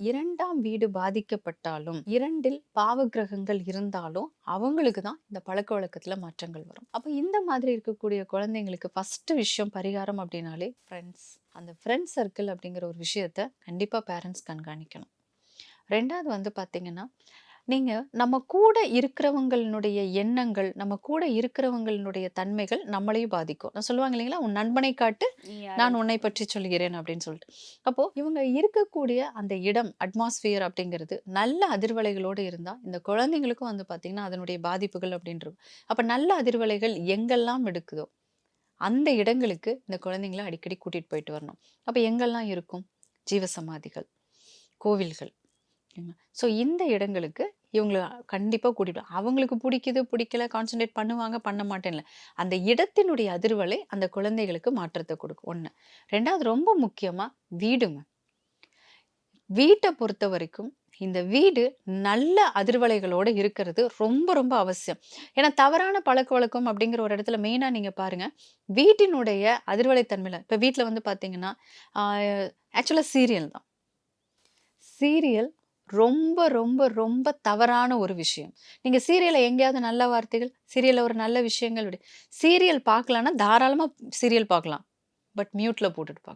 2ஆம் வீடு பாதிக்கப்பட்டாலும், 2ல் பாவக்கிரகங்கள் இருந்தாலும், அவங்களுக்கு தான் இந்த பழக்கவழக்கத்துல மாற்றங்கள் வரும். அப்ப இந்த மாதிரி இருக்கக்கூடிய குழந்தைங்களுக்கு ஃபர்ஸ்ட்டு விஷயம் பரிகாரம் அப்படின்னாலே ஃப்ரெண்ட்ஸ். அந்த ஃப்ரெண்ட் சர்க்கிள் அப்படிங்கிற ஒரு விஷயத்த கண்டிப்பா பேரண்ட்ஸ் கண்காணிக்கணும். 2வது வந்து பார்த்தீங்கன்னா, நீங்க நம்ம கூட இருக்கிறவங்களுடைய எண்ணங்கள், நம்ம கூட இருக்கிறவங்களுடைய தன்மைகள் நம்மளையும் பாதிக்கும். நான் சொல்லுவாங்க இல்லைங்களா, "உன் நண்பனை காட்டு, நீ நான் யாருன்னு உன்னை சொல்லு. பற்றி சொல்கிறேன்" அப்படின்னு சொல்லிட்டு. அப்போ இவங்க இருக்கக்கூடிய அந்த இடம், அட்மாஸ்பியர் அப்படிங்கிறது நல்ல அதிர்வலைகளோடு இருந்தா, இந்த குழந்தைங்களுக்கும் வந்து பார்த்தீங்கன்னா, அதனுடைய பாதிப்புகள் அப்படின்றது. அப்ப நல்ல அதிர்வலைகள் எங்கெல்லாம் எடுக்குதோ, அந்த இடங்களுக்கு இந்த குழந்தைங்கள அடிக்கடி கூட்டிட்டு போயிட்டு வரணும். அப்ப எங்கெல்லாம் இருக்கும்? ஜீவசமாதிகள், கோவில்கள். ஸோ இந்த இடங்களுக்கு இவங்கள கண்டிப்பா கூட்டிட்டு அவங்களுக்கு புடிக்குது, பிடிக்கல, கான்சன்ட்ரேட் பண்ணுவாங்க, பண்ண மாட்டேன்ல. அந்த இடத்தினுடைய அதிர்வலை அந்த குழந்தைகளுக்கு மாற்றத்த குடுக்கும். 1. 2வது ரொம்ப முக்கியமா வீடுங்க. வீட்ட பொறுத்தவரைக்கும் இந்த வீடு நல்ல அதிர்வலைகளோட இருக்கிறது ரொம்ப ரொம்ப அவசியம். ஏன்னா தவறான பழக்கவழக்கம் அப்படிங்கிற ஒரு இடத்துல மெயினா நீங்க பாருங்க, வீட்டினுடைய அதிர்வலை தன்மையில இப்ப வீட்ல வந்து பார்த்தீங்கன்னா, ஆ ஆக்சுவலா சீரியல் தான். சீரியல் ரொம்ப, ரொம்ப, ரொம்ப தவறான ஒரு விஷயம். நீங்க சீரியல்ல எங்கேயாவது நல்ல வார்த்தைகள், சீரியல்ல ஒரு நல்ல விஷயங்கள் சீரியல் பார்க்கலான்னா தாராளமா சீரியல் பார்க்கலாம். பட் மியூட்ல போட்டுட்டு பார்க்கணும்.